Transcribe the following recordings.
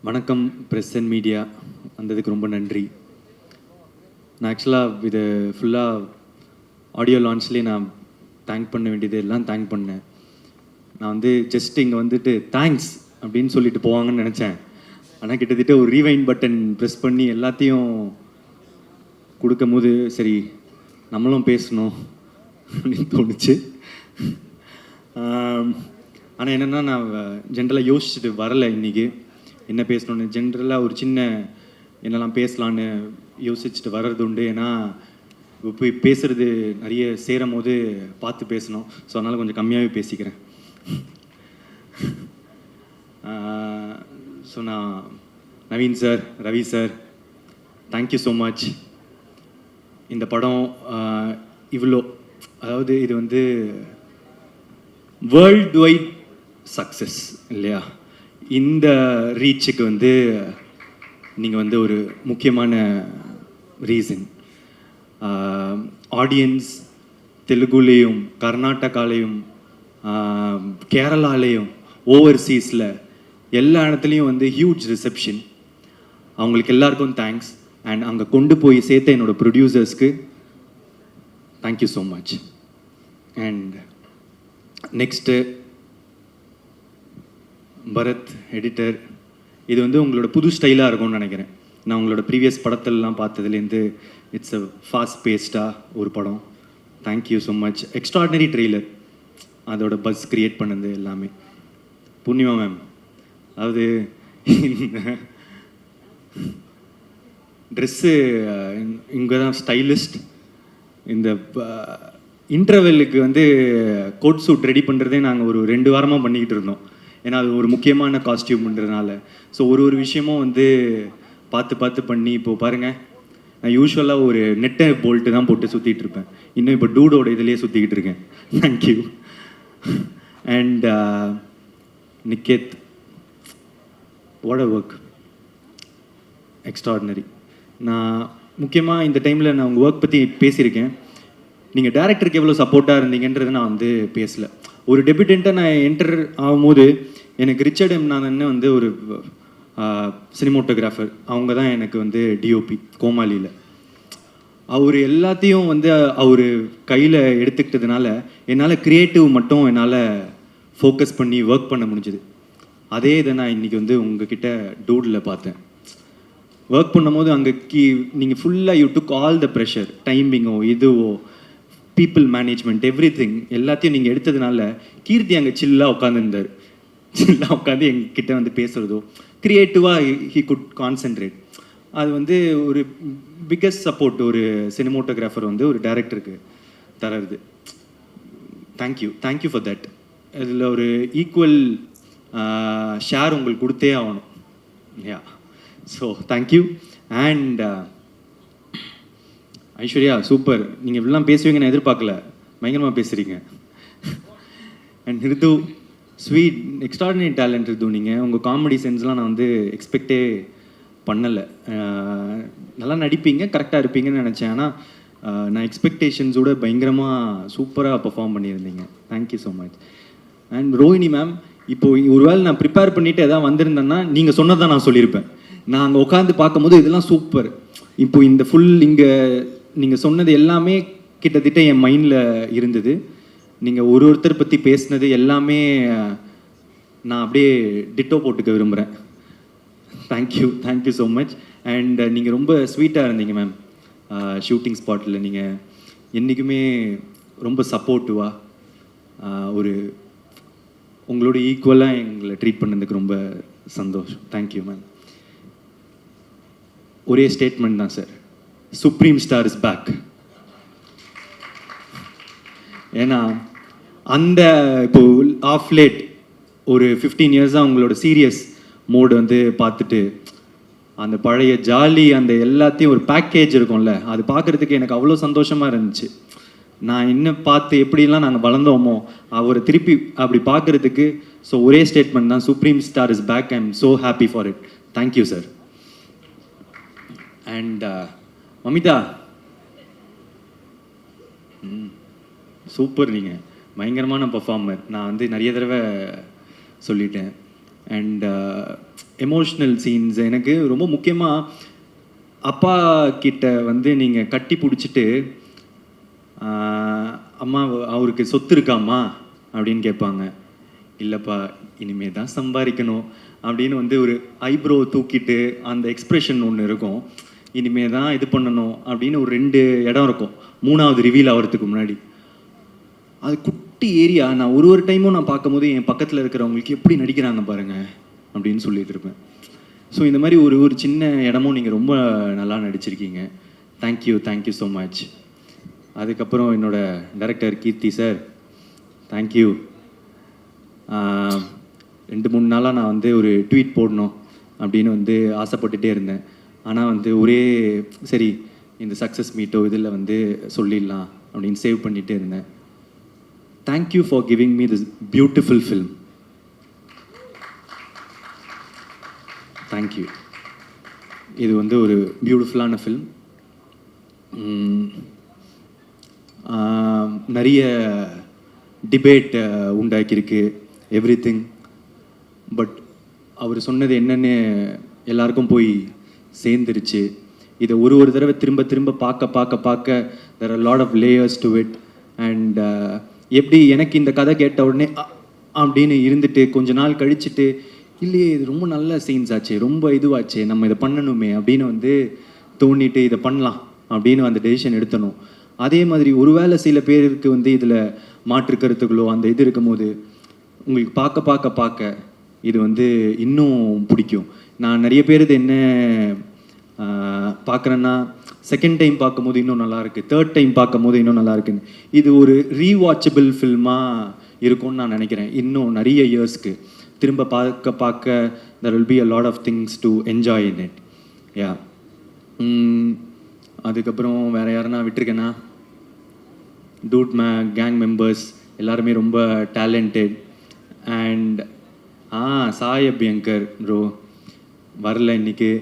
வணக்கம் press and media வந்ததுக்கு ரொம்ப நன்றி. நான் ஆக்சுவலாக இது ஃபுல்லாக ஆடியோ லான்ச்லேயே நான் தேங்க் பண்ண வேண்டியது எல்லாம் தேங்க் பண்ணேன். நான் வந்து ஜஸ்ட் இங்கே வந்துட்டு தேங்க்ஸ் அப்படின்னு சொல்லிட்டு போவாங்கன்னு நினச்சேன். ஆனால் கிட்டத்தட்ட ஒரு ரீவைண்ட் பட்டன் ப்ரெஸ் பண்ணி எல்லாத்தையும் கொடுக்கும் போது சரி நம்மளும் பேசணும் அப்படின்னு தோணுச்சு. ஆனால் என்னென்னா நான் ஜென்ரலாக யோசிச்சுட்டு வரலை இன்றைக்கி என்ன பேசணுன்னு. ஜென்ரலாக ஒரு சின்ன என்னெல்லாம் பேசலான்னு யோசிச்சுட்டு வர்றது உண்டு. ஏன்னா போய் பேசுகிறது நிறைய சேரும் போது பார்த்து பேசணும். ஸோ அதனால் கொஞ்சம் கம்மியாகவே பேசிக்கிறேன். ஸோ நான் Naveen sir, Ravi sir, thank you so much. இந்த படம் இவ்வளோ, அதாவது இது வந்து வேர்ல்டு வைட் சக்ஸஸ் இல்லையா? இந்த ரீச்சுக்கு வந்து நீங்கள் வந்து ஒரு முக்கியமான ரீசன். ஆடியன்ஸ் தெலுங்குலேயும் கர்நாடகாலேயும் கேரளாலேயும் ஓவர்சீஸில் எல்லா இடத்துலையும் வந்து ஹியூஜ் ரிசப்ஷன். அவங்களுக்கு எல்லாருக்கும் தேங்க்ஸ். அண்ட் அங்கே கொண்டு போய் சேர்த்த என்னோடய ப்ரொடியூசர்ஸ்க்கு thank you so much. And next Bharath editor, இது வந்து உங்களோட புது ஸ்டைலாக இருக்கும்னு நினைக்கிறேன். நான் உங்களோட ப்ரீவியஸ் படத்திலலாம் பார்த்ததுலேருந்து இட்ஸ் அ ஃபாஸ்ட் பேஸ்டாக ஒரு படம். Thank you so much. Extraordinary trailer, அதோட பஸ் க்ரியேட் பண்ணது எல்லாமே. பூர்ணிமா மேம், அதாவது ட்ரெஸ்ஸு இங்கே தான் ஸ்டைலிஸ்ட். இந்த இன்டர்வெல்லுக்கு வந்து கோட் சூட் ரெடி பண்ணுறதே நாங்கள் ஒரு 2 வாரமாக பண்ணிக்கிட்டு இருந்தோம். ஏன்னா அது ஒரு முக்கியமான காஸ்டியூம்ன்றதுனால. ஸோ ஒரு விஷயமும் வந்து பார்த்து பண்ணி இப்போது பாருங்கள், நான் யூஸ்வலாக ஒரு நெட்டை போல்ட்டு தான் போட்டு சுற்றிட்டு இருப்பேன். இன்னும் இப்போ டூடோட இதிலே சுற்றிக்கிட்டு இருக்கேன். Thank you. And Niket, what a work, extraordinary. நான் முக்கியமாக இந்த டைமில் நான் உங்கள் ஒர்க் பற்றி பேசியிருக்கேன். நீங்கள் டேரக்டருக்கு எவ்வளோ சப்போர்ட்டாக இருந்தீங்கன்றது நான் வந்து பேசலை. ஒரு டெபியூட்டண்ட்டாக நான் என்டர் ஆகும்போது எனக்கு ரிச்சர்ட் எம்நாதன் வந்து ஒரு சினிமோட்டோகிராஃபர், அவங்க தான் எனக்கு வந்து டிஓபி கோமாளியில். அவர் எல்லாத்தையும் வந்து அவர் கையில் எடுத்துக்கிட்டதுனால என்னால் க்ரியேட்டிவ் மட்டும் என்னால் ஃபோக்கஸ் பண்ணி ஒர்க் பண்ண முடிஞ்சுது. அதே இதை நான் இன்றைக்கி வந்து உங்ககிட்ட டூடில் பார்த்தேன். ஒர்க் பண்ணும்போது அங்கே நீங்கள் ஃபுல்லாக you took all the pressure, டைமிங்கோ இதுவோ பீப்புள் மேனேஜ்மெண்ட் எவ்ரிதிங் எல்லாத்தையும் நீங்கள் எடுத்ததுனால கீர்த்தி அங்கே சில்லாக உட்காந்துருந்தார். சில்லாக உட்காந்து எங்ககிட்ட வந்து பேசுகிறதோ க்ரியேட்டிவாக ஹீ குட் கான்சென்ட்ரேட். அது வந்து ஒரு பிக்கஸ்ட் சப்போர்ட் ஒரு சினிமோட்டோகிராஃபர் வந்து ஒரு டைரக்டருக்கு தரது. Thank you for that. இதில் ஒரு ஈக்குவல் ஷேர் உங்களுக்கு கொடுத்தே ஆகணும். Yeah, so thank you. And Aishwarya, super. நீங்கள் இப்படிலாம் பேசுவீங்க நான் எதிர்பார்க்கல, பயங்கரமாக பேசுகிறீங்க. And Ritu, sweet, extraordinary talent Ritu. நீங்கள் உங்கள் காமெடி சென்ஸ்லாம் நான் வந்து எக்ஸ்பெக்டே பண்ணலை. நல்லா நடிப்பீங்க, கரெக்டாக இருப்பீங்கன்னு நினச்சேன். ஆனால் நான் எக்ஸ்பெக்டேஷன்ஸோட பயங்கரமாக சூப்பராக பர்ஃபார்ம் பண்ணியிருந்தீங்க. Thank you so much. And Rohini ma'am, இப்போது ஒருவேளை நான் ப்ரிப்பேர் பண்ணிவிட்டு எதாவது வந்திருந்தேன்னா நீங்கள் சொன்னதான் நான் சொல்லியிருப்பேன். நான் அங்கே உட்காந்து பார்க்கும்போது இதெல்லாம் சூப்பர். இப்போ இந்த ஃபுல் இங்கே நீங்கள் சொன்னது எல்லாமே கிட்டத்தட்ட என் மைண்டில் இருந்தது. நீங்கள் ஒருத்தர் பற்றி பேசினது எல்லாமே நான் அப்படியே டிட்டோ போட்டுக்க விரும்புகிறேன். Thank you so much. அண்ட் நீங்கள் ரொம்ப ஸ்வீட்டாக இருந்தீங்க மேம். ஷூட்டிங் ஸ்பாட்டில் நீங்கள் என்றைக்குமே ரொம்ப சப்போர்ட்டிவாக ஒரு உங்களோட ஈக்குவலாக எங்களை ட்ரீட் பண்ணதுக்கு ரொம்ப சந்தோஷம். Thank you ma'am. ஒரே ஸ்டேட்மெண்ட் தான் sir, Supreme Star is back. ஏன்னா அந்த இப்போ ஆஃப் லேட் ஒரு 15 இயர்ஸாக உங்களோட சீரியஸ் மோடு வந்து பார்த்துட்டு அந்த பழைய ஜாலி அந்த எல்லாத்தையும் ஒரு பேக்கேஜ் இருக்கும்ல, அது பார்க்குறதுக்கு எனக்கு அவ்வளோ சந்தோஷமாக இருந்துச்சு. நான் இன்னும் பார்த்து எப்படிலாம் நாங்கள் வளர்ந்தோமோ அவரை திருப்பி அப்படி பார்க்குறதுக்கு. ஸோ ஒரே ஸ்டேட்மெண்ட் தான், Supreme Star is back. I am so happy for it. Thank you sir. And Mamitha, super. நீங்கள் பயங்கரமான பர்ஃபார்மர். நான் வந்து நிறைய தடவை சொல்லிட்டேன். அண்ட் எமோஷ்னல் சீன்ஸ் எனக்கு ரொம்ப முக்கியமாக அப்பா கிட்ட வந்து நீங்கள் கட்டி பிடிச்சிட்டு அம்மா அவருக்கு சொத்து இருக்காம்மா அப்படின்னு கேட்பாங்க. இல்லைப்பா இனிமே தான் சம்பாதிக்கணும் அப்படின்னு வந்து ஒரு ஐப்ரோ தூக்கிட்டு அந்த எக்ஸ்ப்ரெஷன் ஒன்று இருக்கும். இனிமே தான் இது பண்ணணும் அப்படின்னு ஒரு 2 இடம் இருக்கும் 3வது ரிவீல் ஆகிறதுக்கு முன்னாடி. அது குட்டி ஏரியா. நான் ஒரு டைமும் நான் பார்க்கும்போது என் பக்கத்தில் இருக்கிறவங்களுக்கு எப்படி நடிக்கிறாங்க பாருங்க அப்படின்னு சொல்லிட்டு இருப்பேன். ஸோ இந்த மாதிரி ஒரு சின்ன இடமும் நீங்கள் ரொம்ப நல்லா நடிச்சிருக்கீங்க. Thank you so much. அதுக்கப்புறம் என்னோட டைரக்டர் கீர்த்தி சார், தேங்க்யூ. 2-3 நாளாக நான் வந்து ஒரு ட்வீட் போடணும் அப்படின்னு வந்து ஆசைப்பட்டுட்டே இருந்தேன். ஆனால் வந்து சரி இந்த சக்ஸஸ் மீட்டோ இதில் வந்து சொல்லிடலாம் அப்படின்னு சேவ் பண்ணிகிட்டே இருந்தேன். Thank you for giving me this beautiful film. Thank you. இது வந்து ஒரு பியூட்டிஃபுல்லான ஃபில்ம். நிறைய டிபேட் உண்டாக்கியிருக்கு எவ்ரிதிங். பட் அவர் சொன்னது என்னன்னு எல்லாருக்கும் போய் சேர்ந்துருச்சு. இதை ஒரு தடவை திரும்ப பார்க்க there are a lot of layers to it. And எப்படி எனக்கு இந்த கதை கேட்ட உடனே அப்படின்னு இருந்துட்டு கொஞ்ச நாள் கழிச்சுட்டு இல்லையே இது ரொம்ப நல்ல சீன்ஸ் ஆச்சு, ரொம்ப இதுவாச்சு, நம்ம இதை பண்ணணுமே அப்படின்னு வந்து தோண்டிட்டு இதை பண்ணலாம் அப்படின்னு அந்த டெசிஷன் எடுத்தணும். அதே மாதிரி ஒருவேளை சில பேருக்கு வந்து இதில் மாற்று கருத்துக்களோ அந்த இது இருக்கும்போது உங்களுக்கு பார்க்க இது வந்து இன்னும் பிடிக்கும். நான் நிறைய பேர் இது என்ன பார்க்குறேன்னா செகண்ட் டைம் பார்க்கும்போது இன்னும் நல்லாயிருக்கு, தேர்ட் டைம் பார்க்கும்போது இன்னும் நல்லா இருக்குன்னு. இது ஒரு ரீவாட்சபிள் ஃபில்மாக இருக்கும்னு நான் நினைக்கிறேன். இன்னும் நிறைய இயர்ஸ்க்கு திரும்ப பார்க்க there will be a lot of things to enjoy in it. யா. அதுக்கப்புறம் வேறு யாருன்னா விட்டுருக்கேன்னா டூட் கேங் மெம்பர்ஸ் எல்லாருமே ரொம்ப talented. And Sai Abhyankar bro வரல இன்னைக்கு.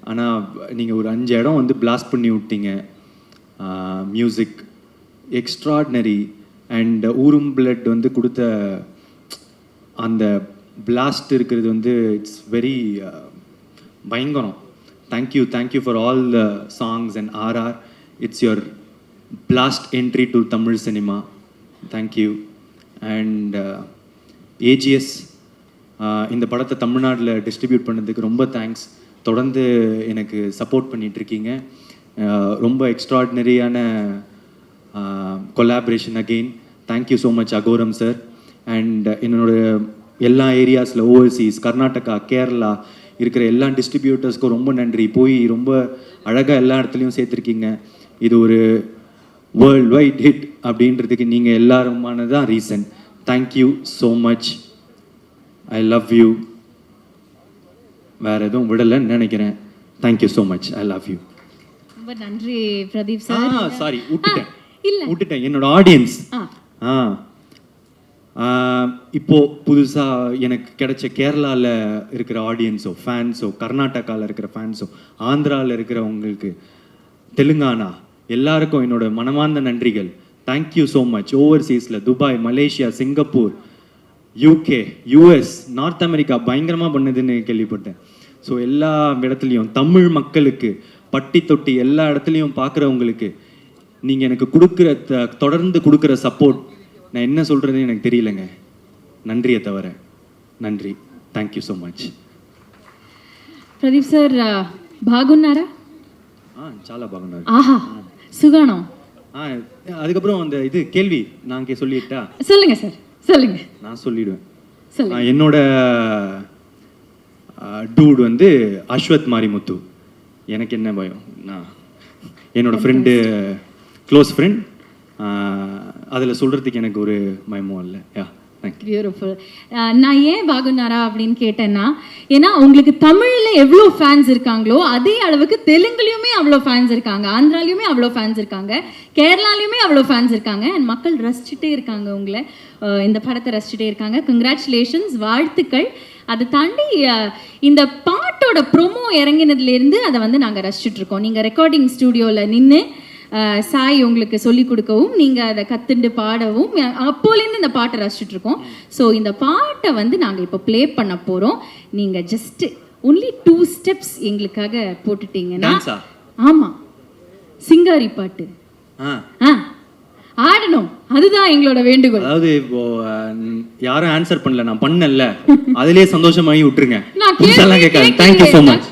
ஆனால் நீங்கள் ஒரு 5 இடம் வந்து பிளாஸ்ட் பண்ணி விட்டீங்க. Music extraordinary. அண்ட் ஊரும் பிளட் வந்து கொடுத்த அந்த பிளாஸ்ட் இருக்கிறது வந்து இட்ஸ் வெரி பயங்கரம். Thank you for all the songs and RR. It's your blast entry to Tamil cinema. Thank you. And AGS இந்த படத்தை தமிழ்நாட்டில் டிஸ்ட்ரிபியூட் பண்ணதுக்கு ரொம்ப தேங்க்ஸ். தொடர்ந்து எனக்கு சப்போர்ட் பண்ணிகிட்ருக்கீங்க. ரொம்ப எக்ஸ்ட்ராடினரியான collaboration again. Thank you so much Agoram sir. And என்னோட எல்லா ஏரியாஸில் ஓவர்சீஸ் கர்நாடகா கேரளா இருக்கிற எல்லா டிஸ்ட்ரிபியூட்டர்ஸ்க்கும் ரொம்ப நன்றி. போய் ரொம்ப அழகாக எல்லா இடத்துலையும் சேர்த்துருக்கீங்க. இது ஒரு வேர்ல்ட் வைட் ஹிட் அப்படின்றதுக்கு நீங்கள் எல்லாருமானதான் reason. Thank you so much. I love you. வேறு எதுவும் விடலைன்னு நினைக்கிறேன். Thank you so much. I love you. ரொம்ப நன்றி பிரதீப் சார். சாரி விட்டுட்டேன் என்னோட ஆடியன்ஸ். இப்போ புதுசாக எனக்கு கிடைச்ச கேரளாவில் இருக்கிற ஆடியன்ஸோ ஃபேன்ஸோ கர்நாடகாவில் இருக்கிற ஃபேன்ஸோ ஆந்திராவில் இருக்கிறவங்களுக்கு தெலுங்கானா எல்லாருக்கும் என்னோட மனமார்ந்த நன்றிகள். Thank you so much. ஓவர்சீஸில் Dubai, Malaysia, Singapore, UK, US, North America பயங்கரமாக பண்ணுதுன்னு கேள்விப்பட்டேன். ஸோ எல்லா இடத்துலையும் தமிழ் மக்களுக்கு பட்டி தொட்டி எல்லா இடத்துலையும் பார்க்குறவங்களுக்கு நீங்கள் எனக்கு தொடர்ந்து கொடுக்குற சப்போர்ட் நான் என்ன சொல்கிறதுன்னு எனக்கு தெரியலங்க. நன்றியை தவிர நன்றி. Thank you so much. Pradeep sir బాగున్నారా? చాలా బాగున్నారు. ஆஹா சுகானம். அதுக்கப்புறம் அந்த இது கேள்வி நான் சொல்லிட்டா? சொல்லுங்க சார் சொல்லுங்க. நான் சொல்லிடுவேன். என்னோட டூட் வந்து அஸ்வத் மாரிமுத்து. எனக்கு என்ன பயம், நான் என்னோட ஃப்ரெண்டு க்ளோஸ் ஃப்ரெண்ட், அதில் சொல்கிறதுக்கு எனக்கு ஒரு பயமும் இல்லை. யா பியூட்டிஃபுல். நான் ஏன் பாகுனாரா அப்படின்னு கேட்டேன்னா, ஏன்னா உங்களுக்கு தமிழில் எவ்வளோ ஃபேன்ஸ் இருக்காங்களோ அதே அளவுக்கு தெலுங்குலையுமே அவ்வளோ ஃபேன்ஸ் இருக்காங்க, ஆந்திராலையுமே அவ்வளோ ஃபேன்ஸ் இருக்காங்க, கேரளாலையுமே அவ்வளோ ஃபேன்ஸ் இருக்காங்க. அண்ட் மக்கள் ரசிச்சுட்டே இருக்காங்க, உங்களை இந்த படத்தை ரசிச்சுட்டே இருக்காங்க. கங்க்ராச்சுலேஷன்ஸ், வாழ்த்துக்கள். அதை தாண்டி இந்த பாட்டோட ப்ரொமோ இறங்கினதுலேருந்து அதை வந்து நாங்கள் ரசிச்சுட்ருக்கோம். நீங்கள் ரெக்கார்டிங் ஸ்டூடியோவில் நின்று சாய் உங்களுக்கு சொல்லிக் கொடுக்கவும் நீங்கள் அதை கற்றுண்டு பாடவும் அப்போலேருந்து இந்த பாட்டை ரசிச்சுட்ருக்கோம். ஸோ இந்த பாட்டை வந்து நாங்கள் இப்போ ப்ளே பண்ண போகிறோம். நீங்கள் ஜஸ்ட்டு ஒன்லி 2 ஸ்டெப்ஸ் எங்களுக்காக போட்டுட்டீங்கன்னா டான்ஸா? ஆமா, சிங்காரி பாட்டு ஆ ஆடணும், அதுதான் எங்களோட வேண்டுகோள். அதாவது இப்போ யாரும் ஆன்சர் பண்ணல, நான் பண்ணல, அதிலே சந்தோஷமாகி விட்டுருங்க. நான் புதுசாலாம் கேட்காது. Thank you so much.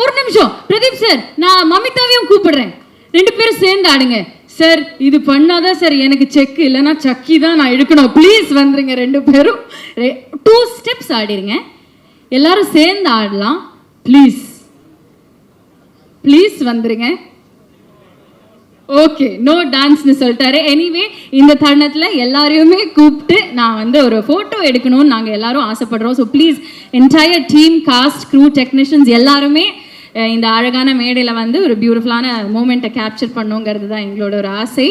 ஒரு நிமிஷம் பிரதீப் சார், நான் மமிதாவையும் கூப்பிடுறேன், 2 பேரும் சேர்ந்து ஆடுங்க. சார் இது பண்ணாதான் சார் எனக்கு செக், இல்லைன்னா சக்கி தான் நான் எடுக்கணும். ப்ளீஸ் வந்துருங்க 2 பேரும். 2 ஸ்டெப்ஸ் ஆடிருங்க, எல்லாரும் சேர்ந்து ஆடலாம். ப்ளீஸ் ப்ளீஸ் வந்துருங்க. ஓகே, நோ டான்ஸ்னு சொல்லிட்டாரு. எனிவே இந்த தருணத்தில் எல்லாரையுமே கூப்பிட்டு நான் வந்து ஒரு ஃபோட்டோ எடுக்கணும்னு நாங்கள் எல்லாரும் ஆசைப்படுறோம். So please entire team, cast, crew, technicians எல்லாருமே இந்த அழகான மேடையில் வந்து ஒரு பியூட்டிஃபுல்லான மூமெண்ட்டை கேப்சர் பண்ணுங்கிறது தான் எங்களோட ஒரு ஆசை.